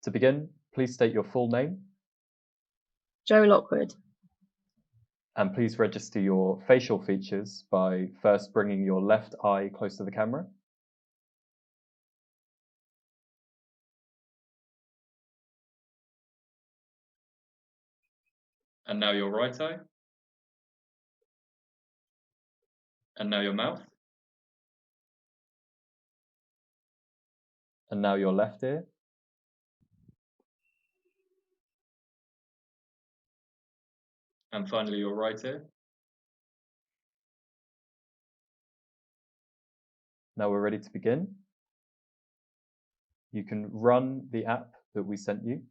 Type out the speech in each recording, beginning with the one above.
To begin, please state your full name Jo Lockwood. and please register your facial features by first bringing your left eye close to the camera. And now your right eye. And now your mouth. And now your left ear. And finally your right ear. Now we're ready to begin. You can run the app that we sent you.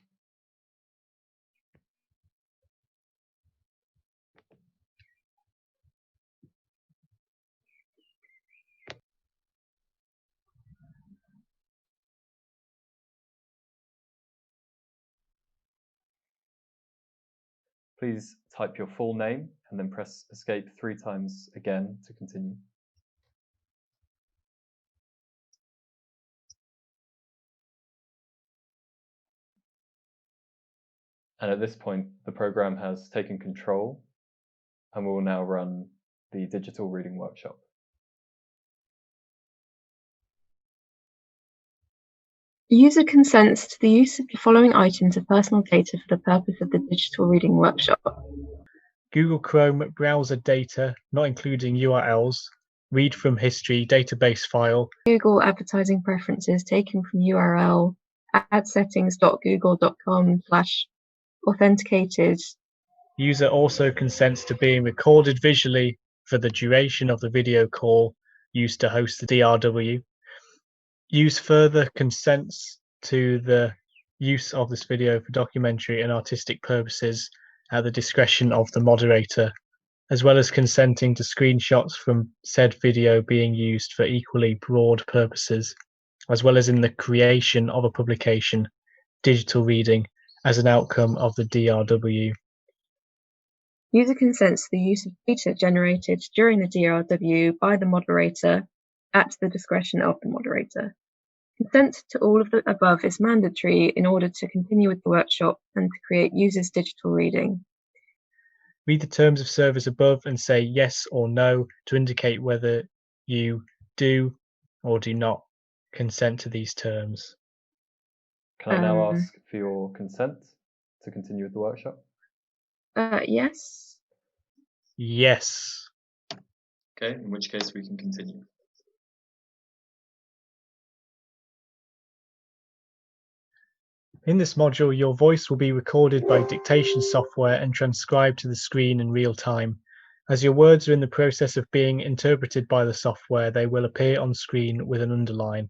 Please type your full name and then press escape 3 times again to continue. And at this point, the program has taken control and we will now run the digital reading workshop. The user consents to the use of the following items of personal data for the purpose of the digital reading workshop. Google Chrome browser data, not including URLs, read from history database file. Google advertising preferences taken from URL adsettings.google.com/authenticated. User also consents to being recorded visually for the duration of the video call used to host the DRW. Use further consents to the use of this video for documentary and artistic purposes at the discretion of the moderator, as well as consenting to screenshots from said video being used for equally broad purposes, as well as in the creation of a publication, digital reading, as an outcome of the DRW. User consents to the use of data generated during the DRW by the moderator at the discretion of the moderator. Consent to all of the above is mandatory in order to continue with the workshop and to create users' digital reading. Read the terms of service above and say yes or no to indicate whether you do or do not consent to these terms. Can I now ask for your consent to continue with the workshop? Yes. Yes. Okay, in which case we can continue. In this module, your voice will be recorded by dictation software and transcribed to the screen in real time. As your words are in the process of being interpreted by the software, they will appear on screen with an underline.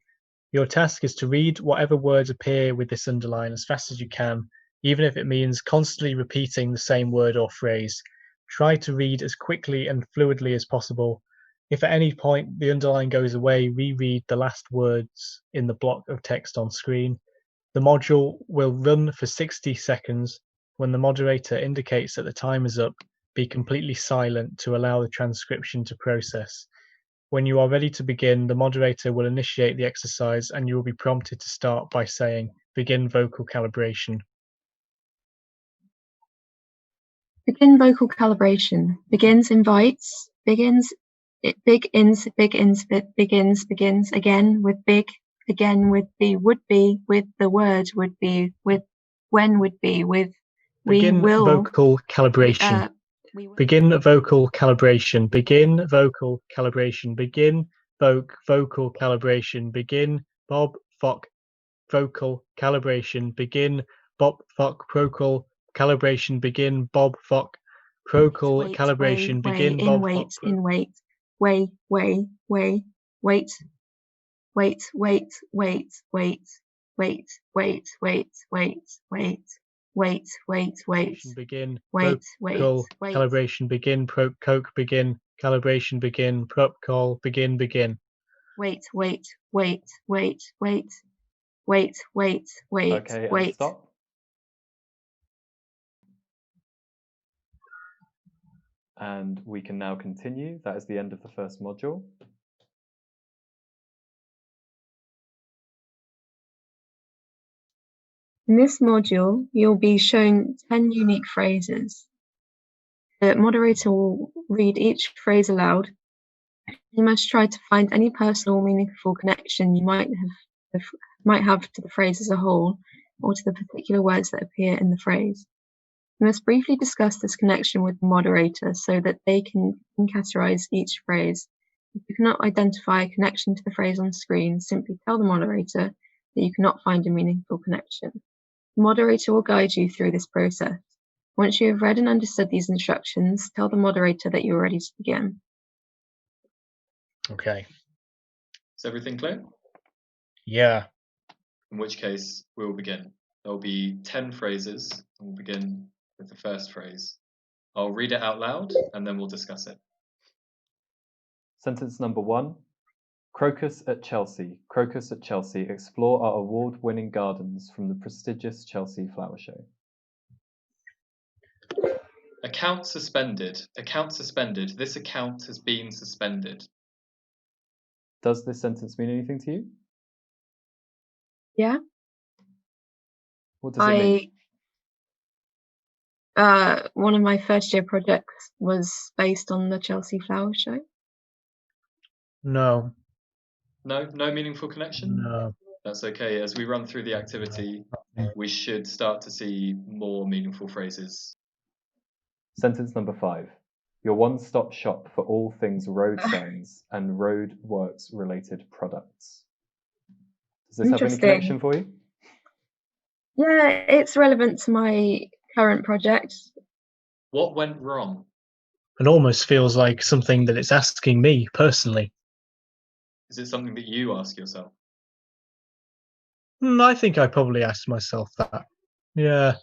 Your task is to read whatever words appear with this underline as fast as you can, even if it means constantly repeating the same word or phrase. Try to read as quickly and fluidly as possible. If at any point the underline goes away, reread the last words in the block of text on screen. The module will run for 60 seconds. When the moderator indicates that the time is up, be completely silent to allow the transcription to process. When you are ready to begin, the moderator will initiate the exercise and you will be prompted to start by saying, "Begin vocal calibration." Begin vocal calibration. Begins invites. Begins begins again with big. Again with the would be, with the word would be, with when would be, with we Begin will. Vocal calibration. Begin vocal calibration. Begin vocal calibration. Begin vocal calibration. Begin Bob Fock vocal calibration. Begin Bob Fock procal calibration. Begin Bob Fock procal calibration. Begin Bob Fock. Wait. Begin vocal calibration. Begin coke. Begin calibration. Begin prop call. Begin. Wait. Okay, and stop. And we can now continue. That is the end of the first module. In this module, you'll be shown 10 unique phrases. The moderator will read each phrase aloud. You must try to find any personal or meaningful connection you might have to the phrase as a whole, or to the particular words that appear in the phrase. You must briefly discuss this connection with the moderator so that they can categorize each phrase. If you cannot identify a connection to the phrase on screen, simply tell the moderator that you cannot find a meaningful connection. The moderator will guide you through this process. Once you have read and understood these instructions, tell the moderator that you are ready to begin. Okay. Is everything clear? Yeah. In which case, we'll begin. There'll be 10 phrases, and we'll begin with the first phrase. I'll read it out loud, and then we'll discuss it. Sentence number 1. Crocus at Chelsea. Crocus at Chelsea. Explore our award-winning gardens from the prestigious Chelsea Flower Show. Account suspended. Account suspended. This account has been suspended. Does this sentence mean anything to you? Yeah. What does it mean? One of my first year projects was based on the Chelsea Flower Show. No. No meaningful connection? No. That's okay. As we run through the activity, we should start to see more meaningful phrases. Sentence number 5. Your one-stop shop for all things road signs and road works related products. Does this have any connection for you? Yeah, it's relevant to my current project. What went wrong? It almost feels like something that it's asking me personally. Is it something that you ask yourself? I think I probably asked myself that. Yeah.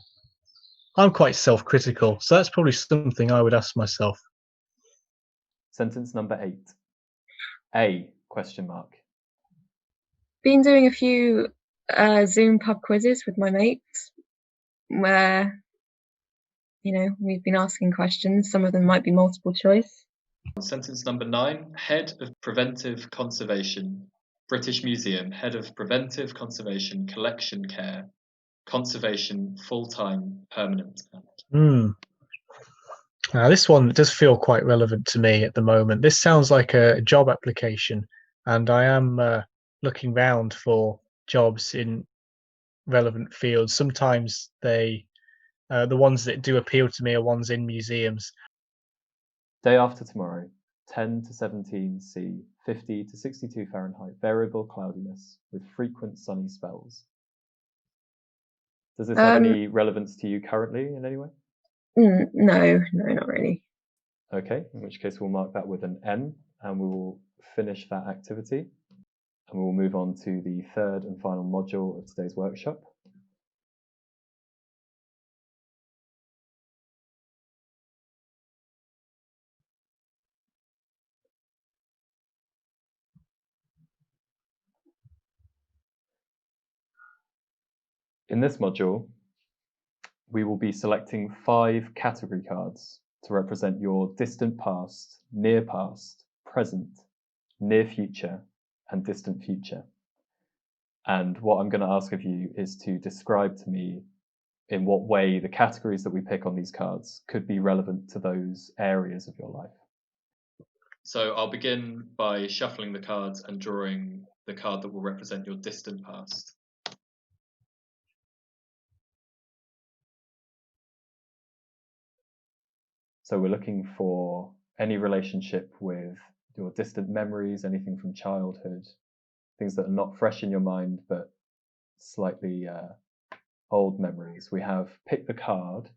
I'm quite self-critical, so that's probably something I would ask myself. Sentence number 8. A question mark. Been doing a few Zoom pub quizzes with my mates where, we've been asking questions. Some of them might be multiple choice. Sentence number 9. Head of Preventive Conservation. British Museum. Head of Preventive Conservation, Collection Care. Conservation, full-time, permanent. Now, this one does feel quite relevant to me at the moment. This sounds like a job application, and I am looking round for jobs in relevant fields. Sometimes the ones that do appeal to me are ones in museums. Day after tomorrow, 10 to 17 C, 50 to 62 Fahrenheit, variable cloudiness with frequent sunny spells. Does this have any relevance to you currently in any way? No, not really. Okay, in which case we'll mark that with an N, and we will finish that activity, and we will move on to the third and final module of today's workshop. In this module, we will be selecting 5 category cards to represent your distant past, near past, present, near future, and distant future. And what I'm going to ask of you is to describe to me in what way the categories that we pick on these cards could be relevant to those areas of your life. So I'll begin by shuffling the cards and drawing the card that will represent your distant past. So we're looking for any relationship with your distant memories, anything from childhood, things that are not fresh in your mind, but slightly old memories. We have pick the card,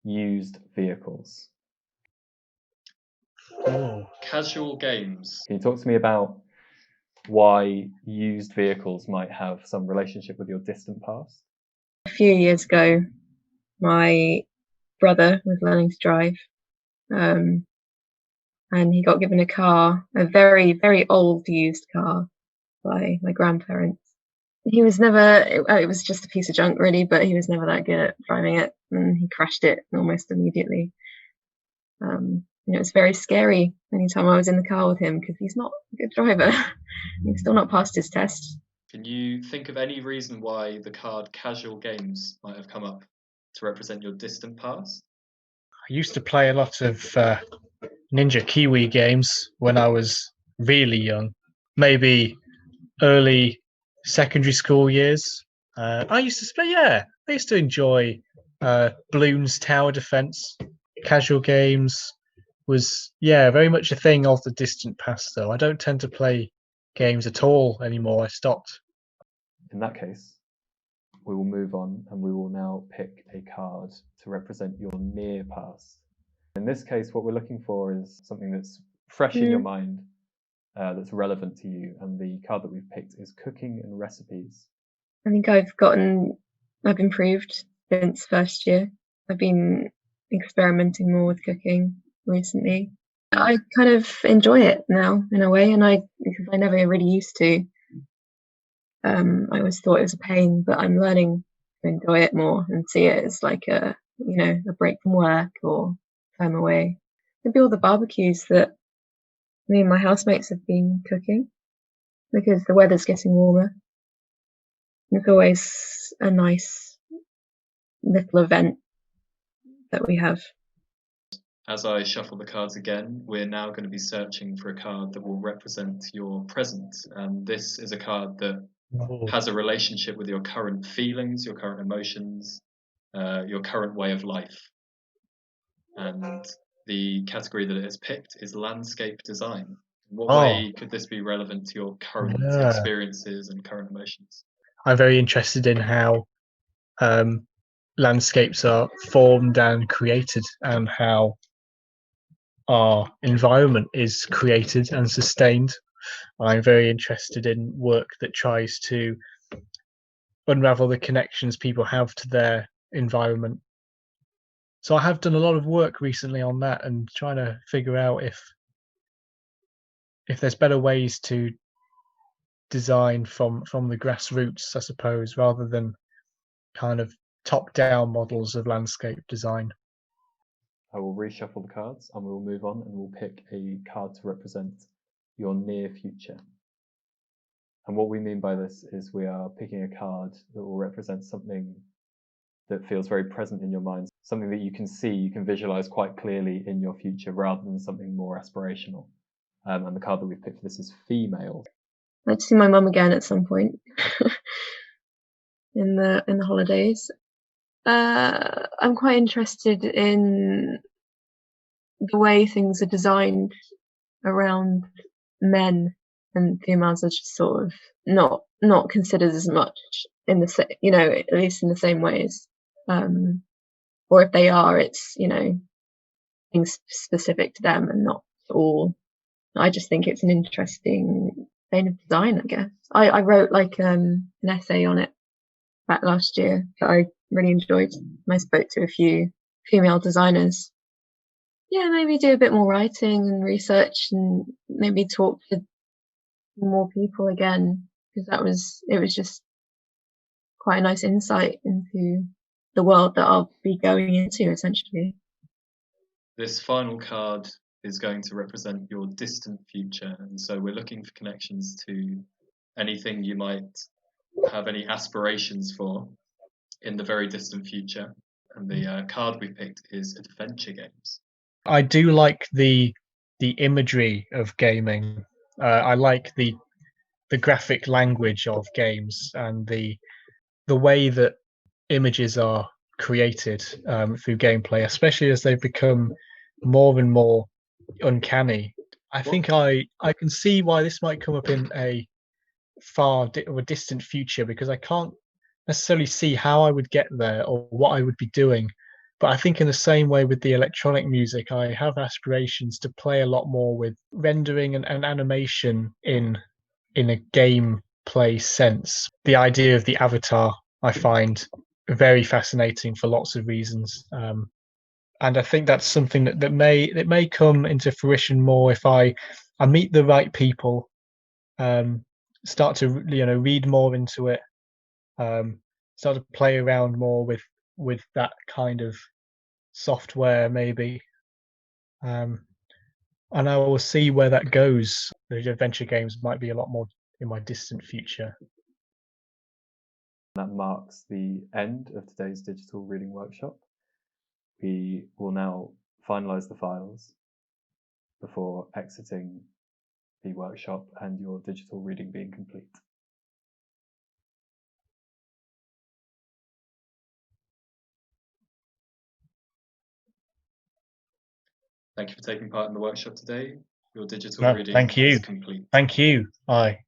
used vehicles. Oh. Casual games. Can you talk to me about why used vehicles might have some relationship with your distant past? A few years ago, my brother was learning to drive, and he got given a car, a very, very old used car by my grandparents. He was never, it was just a piece of junk really, but he was never that good at driving it, and he crashed it almost immediately. It was very scary anytime I was in the car with him because he's not a good driver. He's still not passed his test. Can you think of any reason why the card Casual Games might have come up to represent your distant past? I used to play a lot of Ninja Kiwi games when I was really young, maybe early secondary school years. I used to play, yeah, I used to enjoy Bloons Tower Defense. Casual Games was, yeah, very much a thing of the distant past, though. I don't tend to play games at all anymore. I stopped. In that case, we will move on and we will now pick a card to represent your near past. In this case, what we're looking for is something that's fresh in your mind, that's relevant to you. And the card that we've picked is Cooking and Recipes. I think I've improved since first year. I've been experimenting more with cooking recently. I kind of enjoy it now in a way, because I never really used to. I always thought it was a pain, but I'm learning to enjoy it more and see it as like a break from work or time away. Maybe all the barbecues that me and my housemates have been cooking because the weather's getting warmer. It's always a nice little event that we have. As I shuffle the cards again, we're now going to be searching for a card that will represent your present. And this is a card that has a relationship with your current feelings, your current emotions, your current way of life. And the category that it has picked is landscape design. In what way could this be relevant to your current experiences and current emotions? I'm very interested in how landscapes are formed and created, and how our environment is created and sustained. I'm very interested in work that tries to unravel the connections people have to their environment. So I have done a lot of work recently on that and trying to figure out if there's better ways to design from the grassroots, I suppose, rather than kind of top-down models of landscape design. I will reshuffle the cards and we will move on and we'll pick a card to represent your near future. And what we mean by this is we are picking a card that will represent something that feels very present in your mind, something that you can see, you can visualize quite clearly in your future rather than something more aspirational. And the card that we've picked for this is Female. I'd like to see my mum again at some point in the holidays. I'm quite interested in the way things are designed around men and females are just sort of not considered as much in the at least in the same ways, or if they are, it's things specific to them and not all. I just think it's an interesting vein of design, I guess. I wrote like an essay on it back last year that I really enjoyed. I spoke to a few female designers. Yeah, maybe do a bit more writing and research and maybe talk to more people again, because it was just quite a nice insight into the world that I'll be going into essentially. This final card is going to represent your distant future, and so we're looking for connections to anything you might have any aspirations for in the very distant future. And the card we picked is Adventure Games. I do like the imagery of gaming. I like the graphic language of games and the way that images are created through gameplay, especially as they've become more and more uncanny. I think I can see why this might come up in a distant future, because I can't necessarily see how I would get there or what I would be doing. But I think in the same way with the electronic music, I have aspirations to play a lot more with rendering and animation in a gameplay sense. The idea of the avatar I find very fascinating for lots of reasons. And I think that's something that may come into fruition more if I meet the right people, start to read more into it, start to play around more with that kind of software maybe, and I will see where that goes. The adventure games might be a lot more in my distant future. That marks the end of today's digital reading workshop. We will now finalise the files before exiting the workshop and your digital reading being complete. Thank you for taking part in the workshop today. Your digital No, reading thank you. is complete. Thank you. Bye.